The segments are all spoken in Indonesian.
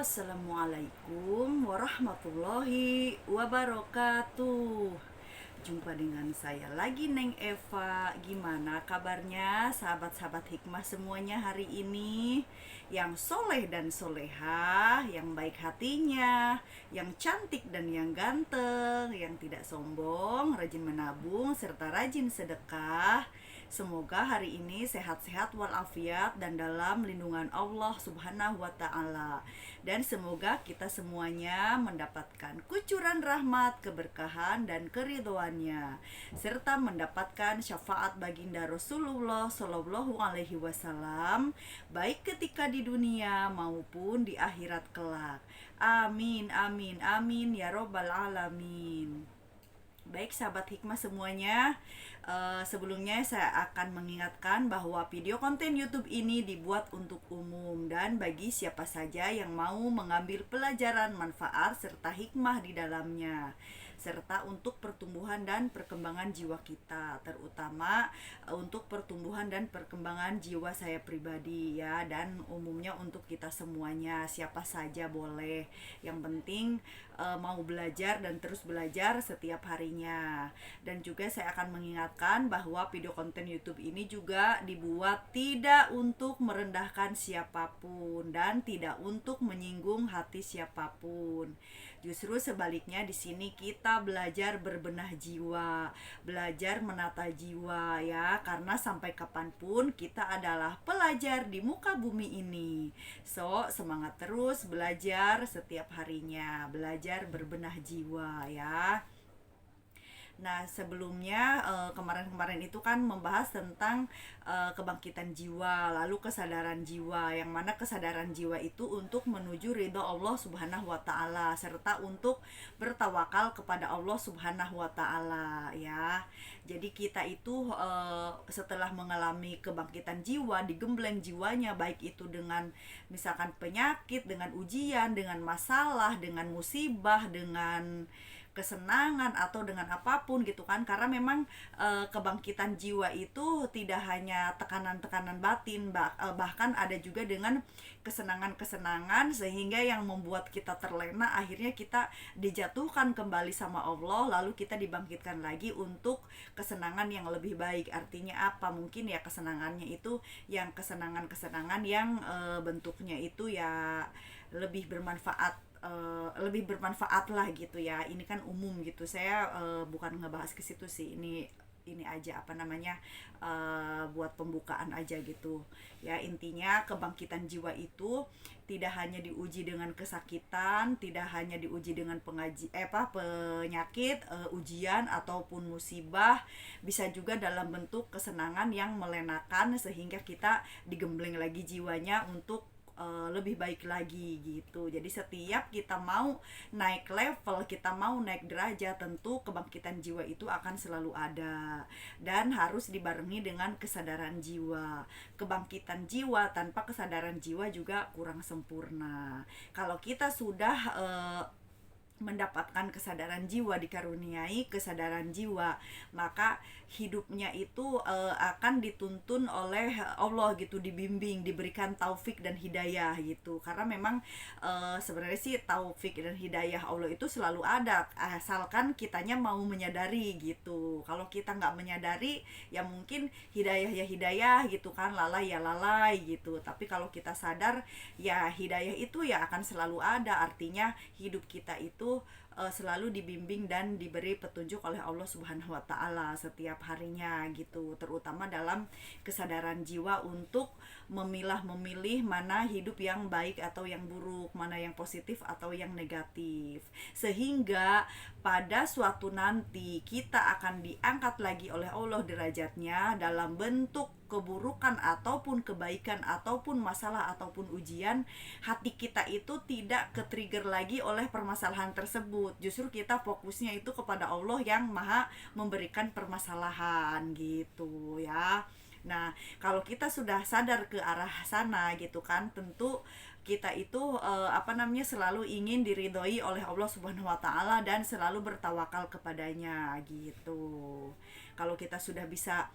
Assalamualaikum warahmatullahi wabarakatuh. Jumpa dengan saya lagi, Neng Eva. Gimana kabarnya sahabat-sahabat hikmah semuanya hari ini? Yang soleh dan soleha, yang baik hatinya, yang cantik dan yang ganteng, yang tidak sombong, rajin menabung, serta rajin sedekah. Semoga hari ini sehat-sehat walafiat dan dalam lindungan Allah Subhanahu wa Ta'ala. Dan semoga kita semuanya mendapatkan kucuran rahmat, keberkahan, dan keridhoannya, serta mendapatkan syafaat baginda Rasulullah Shallallahu Alaihi Wasallam, baik ketika di dunia maupun di akhirat kelak. Amin, amin, amin ya robbal alamin. Baik sahabat hikmah semuanya, sebelumnya saya akan mengingatkan bahwa video konten YouTube ini dibuat untuk umum dan bagi siapa saja yang mau mengambil pelajaran manfaat serta hikmah di dalamnya, serta untuk pertumbuhan dan perkembangan jiwa kita, terutama untuk pertumbuhan dan perkembangan jiwa saya pribadi ya, dan umumnya untuk kita semuanya, siapa saja boleh. Yang penting mau belajar dan terus belajar setiap harinya. Dan juga saya akan mengingatkan bahwa video konten YouTube ini juga dibuat tidak untuk merendahkan siapapun dan tidak untuk menyinggung hati siapapun. Justru sebaliknya, di sini kita belajar berbenah jiwa, belajar menata jiwa ya, karena sampai kapanpun kita adalah pelajar di muka bumi ini. So, semangat terus belajar setiap harinya, belajar berbenah jiwa ya. Nah, sebelumnya kemarin-kemarin itu kan membahas tentang kebangkitan jiwa, lalu kesadaran jiwa, yang mana kesadaran jiwa itu untuk menuju ridho Allah Subhanahu wa Ta'ala, serta untuk bertawakal kepada Allah Subhanahu wa Ta'ala ya. Jadi kita itu setelah mengalami kebangkitan jiwa, digembleng jiwanya, baik itu dengan misalkan penyakit, dengan ujian, dengan masalah, dengan musibah, dengan kesenangan atau dengan apapun gitu kan, karena memang kebangkitan jiwa itu tidak hanya tekanan-tekanan batin, bahkan ada juga dengan kesenangan-kesenangan sehingga yang membuat kita terlena, akhirnya kita dijatuhkan kembali sama Allah, lalu kita dibangkitkan lagi untuk kesenangan yang lebih baik. Artinya apa? Mungkin ya kesenangannya itu yang kesenangan-kesenangan yang bentuknya itu ya lebih bermanfaat, lebih bermanfaat lah gitu ya. Ini kan umum gitu, saya bukan ngebahas ke situ sih, ini aja apa namanya, buat pembukaan aja gitu ya. Intinya kebangkitan jiwa itu tidak hanya diuji dengan kesakitan, tidak hanya diuji dengan penyakit, ujian ataupun musibah, bisa juga dalam bentuk kesenangan yang melenakan sehingga kita digembleng lagi jiwanya untuk lebih baik lagi gitu. Jadi setiap kita mau naik level, kita mau naik derajat, tentu kebangkitan jiwa itu akan selalu ada dan harus dibarengi dengan kesadaran jiwa. Kebangkitan jiwa tanpa kesadaran jiwa juga kurang sempurna. Kalau kita sudah mendapatkan kesadaran jiwa, dikaruniai kesadaran jiwa, maka hidupnya itu akan dituntun oleh Allah gitu, dibimbing, diberikan taufik dan hidayah gitu. Karena memang sebenarnya sih taufik dan hidayah Allah itu selalu ada, asalkan kitanya mau menyadari gitu. Kalau kita nggak menyadari, ya mungkin hidayah ya hidayah gitu kan, lalai ya lalai gitu. Tapi kalau kita sadar, ya hidayah itu ya akan selalu ada. Artinya hidup kita itu selalu dibimbing dan diberi petunjuk oleh Allah Subhanahu wa Ta'ala setiap harinya gitu, terutama dalam kesadaran jiwa untuk memilih mana hidup yang baik atau yang buruk, mana yang positif atau yang negatif, sehingga pada suatu nanti kita akan diangkat lagi oleh Allah derajatnya dalam bentuk keburukan ataupun kebaikan ataupun masalah ataupun ujian. Hati kita itu tidak ke-trigger lagi oleh permasalahan tersebut, justru kita fokusnya itu kepada Allah yang maha memberikan permasalahan gitu ya. Nah, kalau kita sudah sadar ke arah sana gitu kan, tentu kita itu selalu ingin diridhoi oleh Allah Subhanahu wa Ta'ala dan selalu bertawakal kepadanya gitu. Kalau kita sudah bisa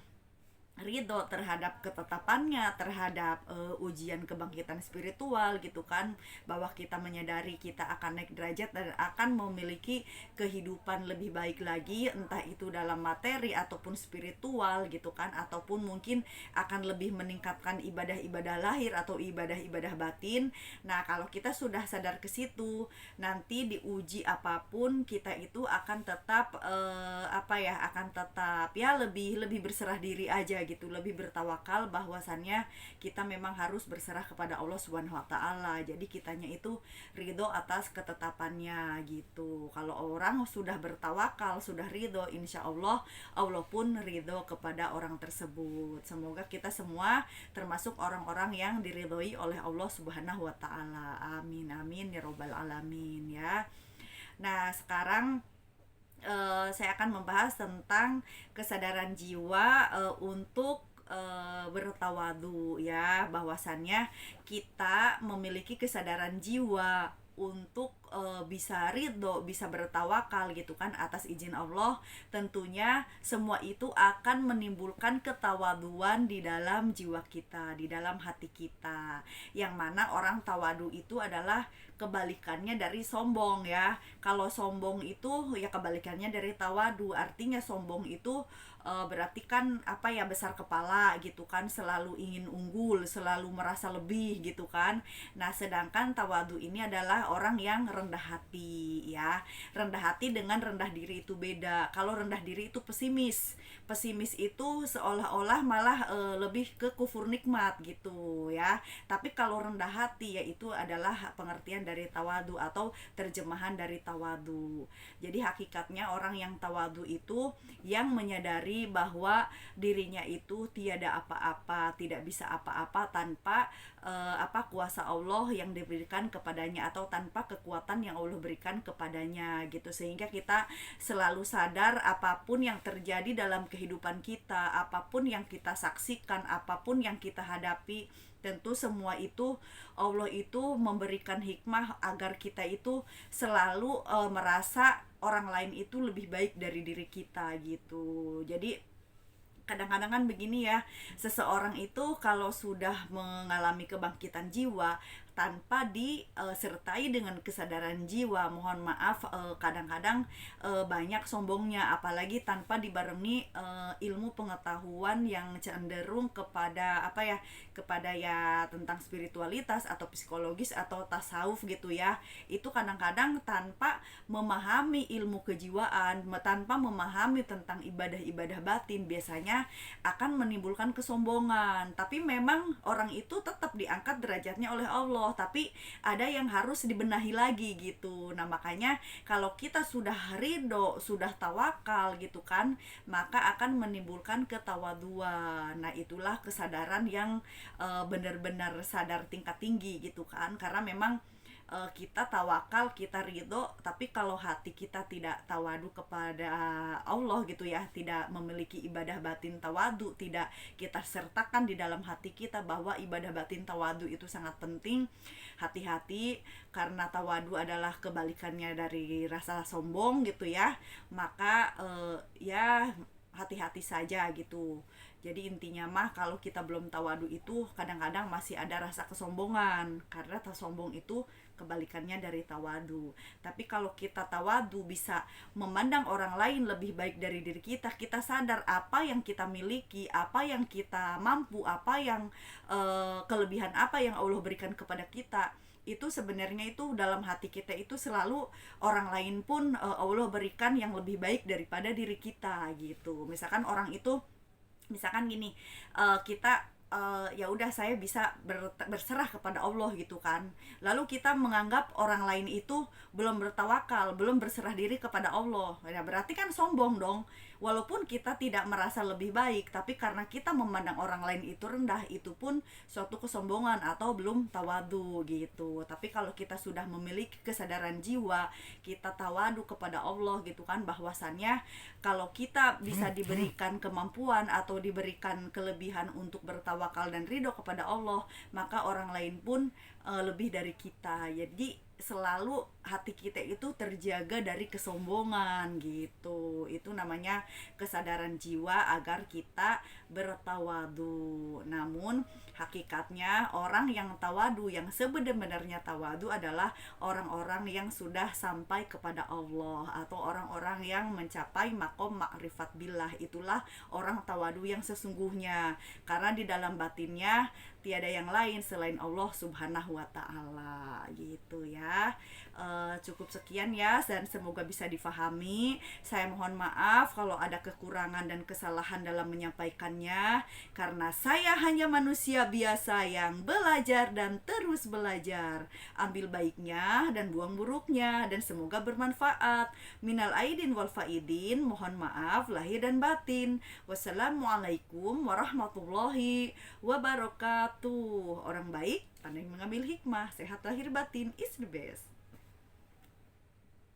ridho terhadap ketetapannya, terhadap ujian kebangkitan spiritual gitu kan, bahwa kita menyadari kita akan naik derajat dan akan memiliki kehidupan lebih baik lagi, entah itu dalam materi ataupun spiritual gitu kan, ataupun mungkin akan lebih meningkatkan ibadah-ibadah lahir atau ibadah-ibadah batin. Nah, kalau kita sudah sadar ke situ, nanti diuji apapun kita itu akan tetap akan tetap ya lebih lebih berserah diri aja gitu, lebih bertawakal bahwasannya kita memang harus berserah kepada Allah Subhanahu wa taala. Jadi kitanya itu ridho atas ketetapannya gitu. Kalau orang sudah bertawakal, sudah ridho, insya Allah Allah pun ridho kepada orang tersebut. Semoga kita semua termasuk orang-orang yang diridhoi oleh Allah Subhanahu wa taala. Amin amin ya robbal alamin ya. Nah, sekarang saya akan membahas tentang kesadaran jiwa untuk bertawadu ya, bahwasannya kita memiliki kesadaran jiwa untuk bisa ridho, bisa bertawakal gitu kan atas izin Allah. Tentunya semua itu akan menimbulkan ketawaduan di dalam jiwa kita, di dalam hati kita. Yang mana orang tawadu itu adalah kebalikannya dari sombong ya. Kalau sombong itu ya kebalikannya dari tawadu. Artinya sombong itu berarti kan besar kepala gitu kan, selalu ingin unggul, selalu merasa lebih gitu kan. Nah, sedangkan tawadu ini adalah orang yang rendah hati ya. Rendah hati dengan rendah diri itu beda. Kalau rendah diri itu pesimis. Pesimis itu seolah-olah malah lebih ke kufur nikmat gitu ya. Tapi kalau rendah hati yaitu adalah pengertian dari tawadu atau terjemahan dari tawadu. Jadi hakikatnya orang yang tawadu itu yang menyadari bahwa dirinya itu tiada apa-apa, tidak bisa apa-apa tanpa kuasa Allah yang diberikan kepadanya atau tanpa kekuatan yang Allah berikan kepadanya gitu. Sehingga kita selalu sadar apapun yang terjadi dalam kehidupan kita, apapun yang kita saksikan, apapun yang kita hadapi, tentu semua itu Allah itu memberikan hikmah agar kita itu selalu merasa orang lain itu lebih baik dari diri kita gitu. Jadi kadang-kadang kan begini ya, seseorang itu kalau sudah mengalami kebangkitan jiwa tanpa disertai dengan kesadaran jiwa, mohon maaf kadang-kadang banyak sombongnya, apalagi tanpa dibarengi ilmu pengetahuan yang cenderung kepada kepada ya tentang spiritualitas atau psikologis atau tasawuf gitu ya. Itu kadang-kadang tanpa memahami ilmu kejiwaan, tanpa memahami tentang ibadah-ibadah batin, biasanya akan menimbulkan kesombongan. Tapi memang orang itu tetap diangkat derajatnya oleh Allah, tapi ada yang harus dibenahi lagi gitu. Nah, makanya kalau kita sudah ridho, sudah tawakal gitu kan, maka akan menimbulkan ketawaduan. Nah, itulah kesadaran yang benar-benar sadar tingkat tinggi gitu kan. Karena memang kita tawakal, kita ridho, tapi kalau hati kita tidak tawadu kepada Allah gitu ya, tidak memiliki ibadah batin tawadu, tidak kita sertakan di dalam hati kita bahwa ibadah batin tawadu itu sangat penting. Hati-hati, karena tawadu adalah kebalikannya dari rasa sombong gitu ya. Maka ya hati-hati saja gitu. Jadi intinya mah kalau kita belum tawadu itu kadang-kadang masih ada rasa kesombongan, karena sombong itu kebalikannya dari tawadu. Tapi kalau kita tawadu, bisa memandang orang lain lebih baik dari diri kita, kita sadar apa yang kita miliki, apa yang kita mampu, apa yang kelebihan apa yang Allah berikan kepada kita. Itu sebenarnya itu dalam hati kita itu selalu orang lain pun Allah berikan yang lebih baik daripada diri kita gitu. Misalkan orang itu, misalkan gini, kita ya udah saya bisa berserah kepada Allah gitu kan. Lalu kita menganggap orang lain itu belum bertawakal, belum berserah diri kepada Allah. Ya berarti kan sombong dong. Walaupun kita tidak merasa lebih baik, tapi karena kita memandang orang lain itu rendah, itu pun suatu kesombongan atau belum tawadu gitu. Tapi kalau kita sudah memiliki kesadaran jiwa, kita tawadu kepada Allah gitu kan, bahwasannya kalau kita bisa diberikan kemampuan atau diberikan kelebihan untuk bertawakal dan ridho kepada Allah, maka orang lain pun lebih dari kita. Jadi selalu hati kita itu terjaga dari kesombongan gitu. Itu namanya kesadaran jiwa agar kita bertawadu. Namun hakikatnya orang yang tawadu, yang sebenar-benarnya tawadu adalah orang-orang yang sudah sampai kepada Allah, atau orang-orang yang mencapai makom ma'rifat billah. Itulah orang tawadu yang sesungguhnya, karena di dalam batinnya tiada yang lain selain Allah Subhanahu wa taala gitu ya. Cukup sekian ya, dan semoga bisa difahami. Saya mohon maaf kalau ada kekurangan dan kesalahan dalam menyampaikannya, karena saya hanya manusia biasa yang belajar dan terus belajar. Ambil baiknya dan buang buruknya, dan semoga bermanfaat. Minal aidin wal faidin, mohon maaf lahir dan batin. Wassalamualaikum warahmatullahi wabarakatuh. Orang baik pandai mengambil hikmah, sehat lahir batin is the best.